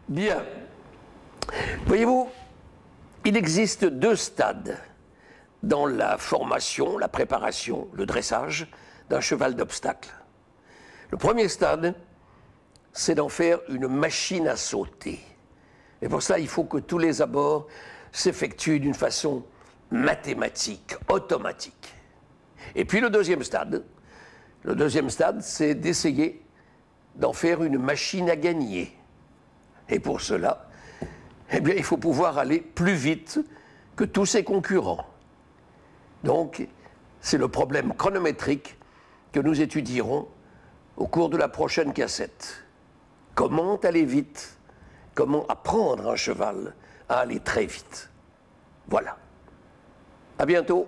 Bien. Voyez-vous, il existe deux stades dans la formation, la préparation, le dressage d'un cheval d'obstacle. Le premier stade, c'est d'en faire une machine à sauter. Et pour cela, il faut que tous les abords s'effectuent d'une façon mathématique, automatique. Et puis le deuxième stade, c'est d'essayer d'en faire une machine à gagner. Et pour cela, eh bien, il faut pouvoir aller plus vite que tous ses concurrents. Donc, c'est le problème chronométrique que nous étudierons au cours de la prochaine cassette. Comment aller vite? Comment apprendre un cheval à aller très vite? Voilà. À bientôt.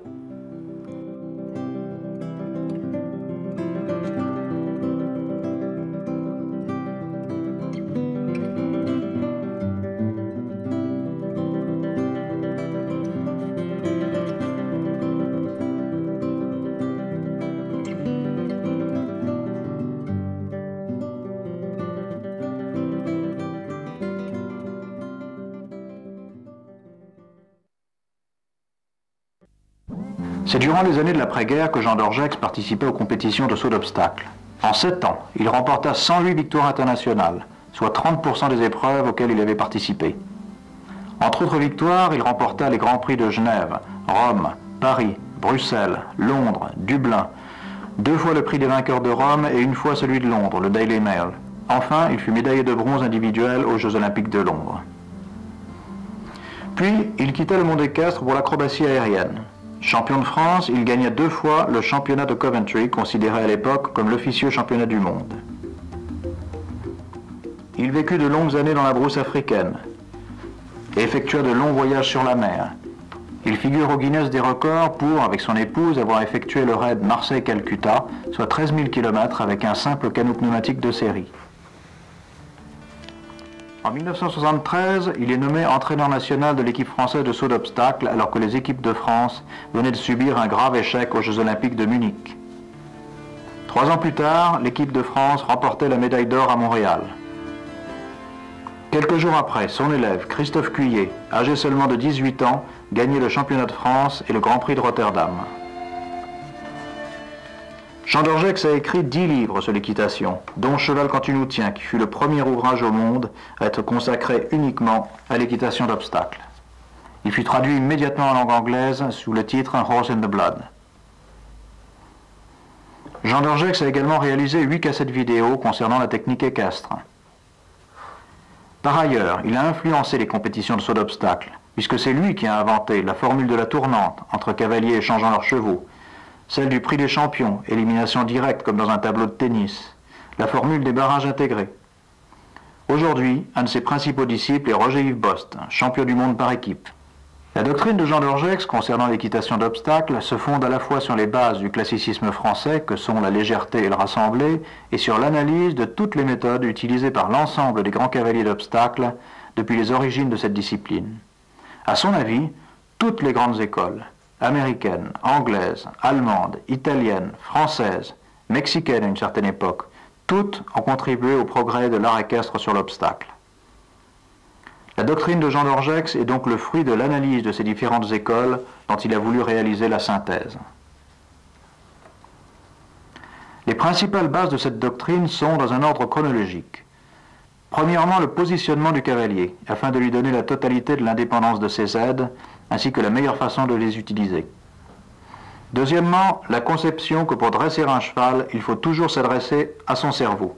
C'est durant les années de l'après-guerre que Jean d'Orgex participait aux compétitions de saut d'obstacle. En 7 ans, il remporta 108 victoires internationales, soit 30% des épreuves auxquelles il avait participé. Entre autres victoires, il remporta les Grands Prix de Genève, Rome, Paris, Bruxelles, Londres, Dublin, 2 fois le prix des vainqueurs de Rome et 1 fois celui de Londres, le Daily Mail. Enfin, il fut médaillé de bronze individuel aux Jeux Olympiques de Londres. Puis, il quitta le monde équestre pour l'acrobatie aérienne. Champion de France, il gagna 2 fois le championnat de Coventry, considéré à l'époque comme l'officieux championnat du monde. Il vécut de longues années dans la brousse africaine et effectua de longs voyages sur la mer. Il figure au Guinness des records pour, avec son épouse, avoir effectué le raid Marseille-Calcutta, soit 13 000 km avec un simple canot pneumatique de série. En 1973, il est nommé entraîneur national de l'équipe française de saut d'obstacle alors que les équipes de France venaient de subir un grave échec aux Jeux Olympiques de Munich. 3 ans plus tard, l'équipe de France remportait la médaille d'or à Montréal. Quelques jours après, son élève, Christophe Cuillet, âgé seulement de 18 ans, gagnait le championnat de France et le Grand Prix de Rotterdam. Jean d'Orgex a écrit 10 livres sur l'équitation, dont Cheval quand tu nous tiens, qui fut le premier ouvrage au monde à être consacré uniquement à l'équitation d'obstacles. Il fut traduit immédiatement en langue anglaise sous le titre Horse in the Blood. Jean d'Orgex a également réalisé 8 cassettes vidéo concernant la technique équestre. Par ailleurs, il a influencé les compétitions de saut d'obstacles, puisque c'est lui qui a inventé la formule de la tournante entre cavaliers échangeant leurs chevaux, celle du prix des champions, élimination directe comme dans un tableau de tennis, la formule des barrages intégrés. Aujourd'hui, un de ses principaux disciples est Roger-Yves Bost, champion du monde par équipe. La doctrine de Jean d'Orgex concernant l'équitation d'obstacles se fonde à la fois sur les bases du classicisme français que sont la légèreté et le rassemblé, et sur l'analyse de toutes les méthodes utilisées par l'ensemble des grands cavaliers d'obstacles depuis les origines de cette discipline. À son avis, toutes les grandes écoles, américaines, anglaises, allemandes, italiennes, françaises, mexicaines à une certaine époque, toutes ont contribué au progrès de l'art équestre sur l'obstacle. La doctrine de Jean d'Orgex est donc le fruit de l'analyse de ces différentes écoles dont il a voulu réaliser la synthèse. Les principales bases de cette doctrine sont dans un ordre chronologique. Premièrement, le positionnement du cavalier, afin de lui donner la totalité de l'indépendance de ses aides, ainsi que la meilleure façon de les utiliser. Deuxièmement, la conception que pour dresser un cheval, il faut toujours s'adresser à son cerveau,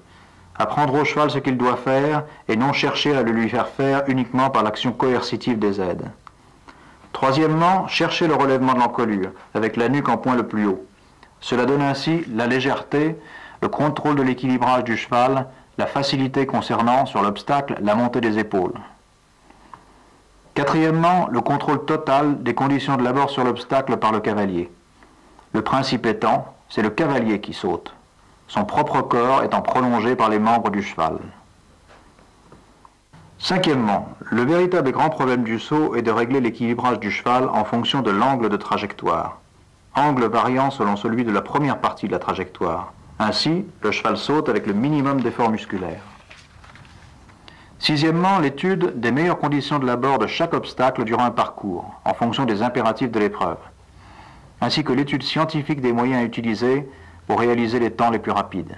apprendre au cheval ce qu'il doit faire et non chercher à le lui faire faire uniquement par l'action coercitive des aides. Troisièmement, chercher le relèvement de l'encolure, avec la nuque en point le plus haut. Cela donne ainsi la légèreté, le contrôle de l'équilibrage du cheval, la facilité concernant, sur l'obstacle, la montée des épaules. Quatrièmement, le contrôle total des conditions de l'abord sur l'obstacle par le cavalier. Le principe étant, c'est le cavalier qui saute, son propre corps étant prolongé par les membres du cheval. Cinquièmement, le véritable et grand problème du saut est de régler l'équilibrage du cheval en fonction de l'angle de trajectoire, angle variant selon celui de la première partie de la trajectoire. Ainsi, le cheval saute avec le minimum d'effort musculaire. Sixièmement, l'étude des meilleures conditions de l'abord de chaque obstacle durant un parcours, en fonction des impératifs de l'épreuve, ainsi que l'étude scientifique des moyens utilisés pour réaliser les temps les plus rapides.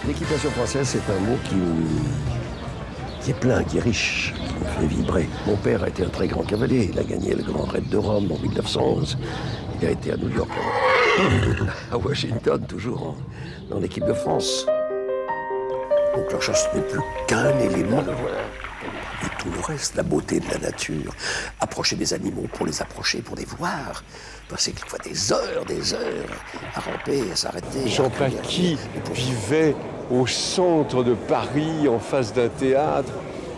L'équitation française, c'est un mot qui est plein, qui est riche, qui me fait vibrer. Mon père a été un très grand cavalier. Il a gagné le Grand Raid de Rome en 1911. Il a été à New York, à Washington, toujours dans l'équipe de France. Donc la chasse n'est plus qu'un élément. Et tout le reste, la beauté de la nature, approcher des animaux pour les approcher, pour les voir, passer quelquefois des heures à ramper, à s'arrêter. Jean Paquis vivait au centre de Paris, en face d'un théâtre,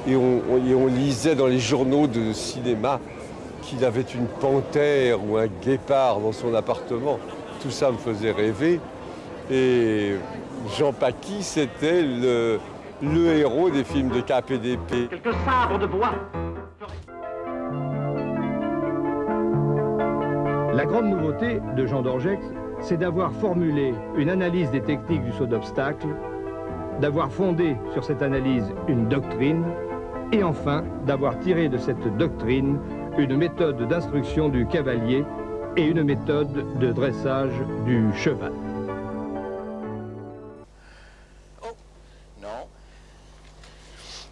et on lisait dans les journaux de cinéma qu'il avait une panthère ou un guépard dans son appartement. tout ça me faisait rêver. Et Jean Paquis, c'était le héros des films de KPDP. Quelques sabres de bois. La grande nouveauté de Jean d'Orgex, c'est d'avoir formulé une analyse des techniques du saut d'obstacle, d'avoir fondé sur cette analyse une doctrine, et enfin d'avoir tiré de cette doctrine une méthode d'instruction du cavalier et une méthode de dressage du cheval.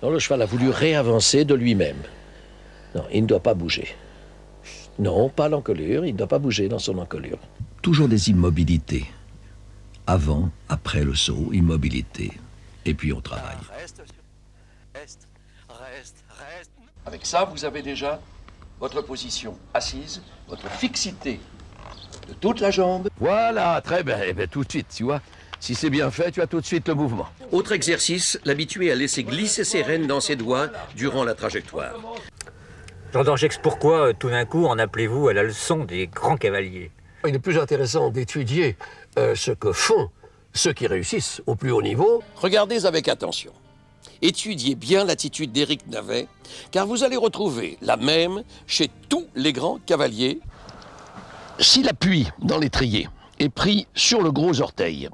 Non, le cheval a voulu réavancer de lui-même. Non, il ne doit pas bouger. Non, pas l'encolure, il ne doit pas bouger dans son encolure. Toujours des immobilités. Avant, après le saut, immobilité. Et puis on travaille. Reste. Avec ça, vous avez déjà votre position assise, votre fixité de toute la jambe. Voilà, très bien. Eh bien, tout de suite, tu vois. Si c'est bien fait, tu as tout de suite le mouvement. Autre exercice, l'habituer à laisser glisser ses rênes dans ses doigts durant la trajectoire. Jean d'Orgex, pourquoi tout d'un coup en appelez-vous à la leçon des grands cavaliers? Il est plus intéressant d'étudier ce que font ceux qui réussissent au plus haut niveau. Regardez avec attention. Étudiez bien l'attitude d'Éric Navet, car vous allez retrouver la même chez tous les grands cavaliers. Si l'appui dans l'étrier est pris sur le gros orteil,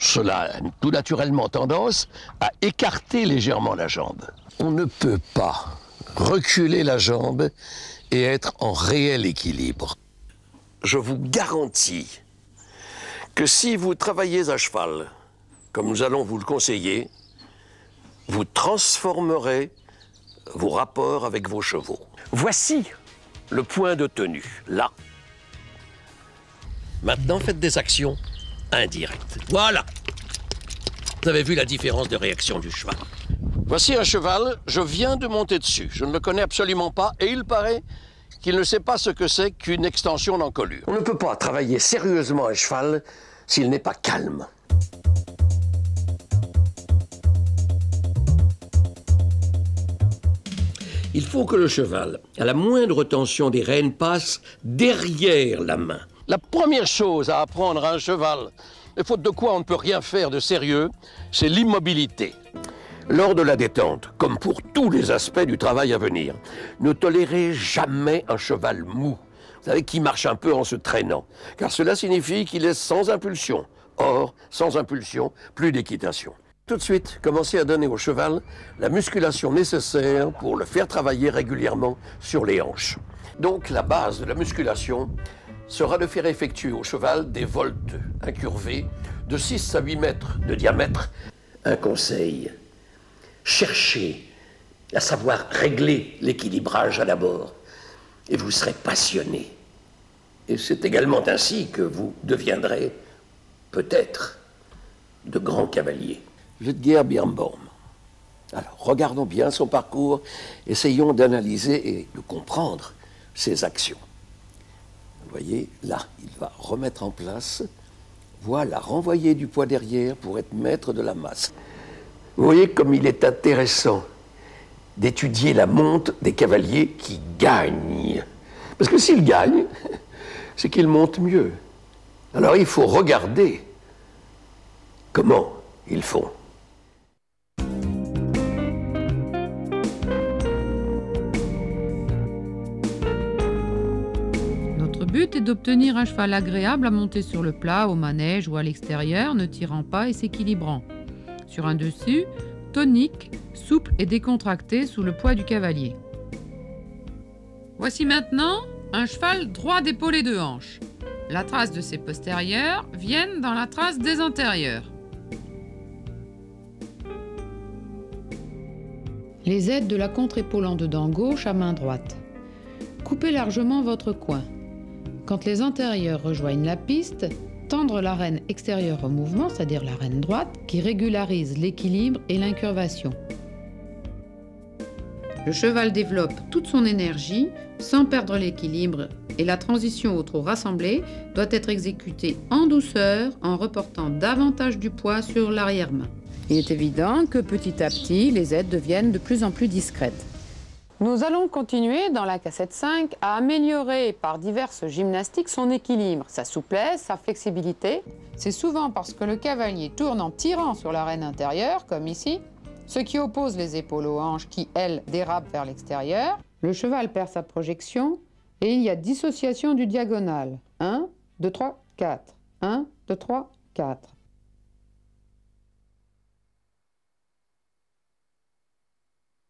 cela a tout naturellement tendance à écarter légèrement la jambe. On ne peut pas reculer la jambe et être en réel équilibre. Je vous garantis que si vous travaillez à cheval, comme nous allons vous le conseiller, vous transformerez vos rapports avec vos chevaux. Voici le point de tenue, là. Maintenant, faites des actions indirectes. Voilà. Vous avez vu la différence de réaction du cheval. Voici un cheval, je viens de monter dessus. Je ne le connais absolument pas et il paraît qu'il ne sait pas ce que c'est qu'une extension d'encolure. On ne peut pas travailler sérieusement un cheval s'il n'est pas calme. Il faut que le cheval, à la moindre tension des rênes, passe derrière la main. La première chose à apprendre à un cheval, et faute de quoi on ne peut rien faire de sérieux, c'est l'immobilité. Lors de la détente, comme pour tous les aspects du travail à venir, ne tolérez jamais un cheval mou, vous savez, qui marche un peu en se traînant, car cela signifie qu'il est sans impulsion. Or, sans impulsion, plus d'équitation. Tout de suite, commencez à donner au cheval la musculation nécessaire pour le faire travailler régulièrement sur les hanches. Donc, la base de la musculation sera de faire effectuer au cheval des voltes incurvées de 6 à 8 mètres de diamètre. Un conseil, cherchez à savoir régler l'équilibrage à l'abord et vous serez passionné. Et c'est également ainsi que vous deviendrez peut-être de grands cavaliers. Ludger Birnbaum. Alors, regardons bien son parcours, essayons d'analyser et de comprendre ses actions. Vous voyez, là, il va remettre en place, voilà, renvoyer du poids derrière pour être maître de la masse. Vous voyez comme il est intéressant d'étudier la monte des cavaliers qui gagnent. Parce que s'ils gagnent, c'est qu'ils montent mieux. Alors il faut regarder comment ils font. Notre but est d'obtenir un cheval agréable à monter sur le plat, au manège ou à l'extérieur, ne tirant pas et s'équilibrant. Sur un dessus, tonique, souple et décontracté sous le poids du cavalier. Voici maintenant un cheval droit d'épaule et de hanche. La trace de ses postérieurs viennent dans la trace des antérieurs. Les aides de la contre-épaule en dedans gauche à main droite. Coupez largement votre coin. Quand les antérieurs rejoignent la piste, tendre la rêne extérieure au mouvement, c'est-à-dire la rêne droite, qui régularise l'équilibre et l'incurvation. Le cheval développe toute son énergie sans perdre l'équilibre et la transition au trot rassemblé doit être exécutée en douceur en reportant davantage du poids sur l'arrière-main. Il est évident que petit à petit, les aides deviennent de plus en plus discrètes. Nous allons continuer dans la cassette 5 à améliorer par diverses gymnastiques son équilibre, sa souplesse, sa flexibilité. C'est souvent parce que le cavalier tourne en tirant sur l'arène intérieure, comme ici, ce qui oppose les épaules aux hanches qui, elles, dérapent vers l'extérieur. Le cheval perd sa projection et il y a dissociation du diagonal. 1, 2, 3, 4. 1, 2, 3, 4.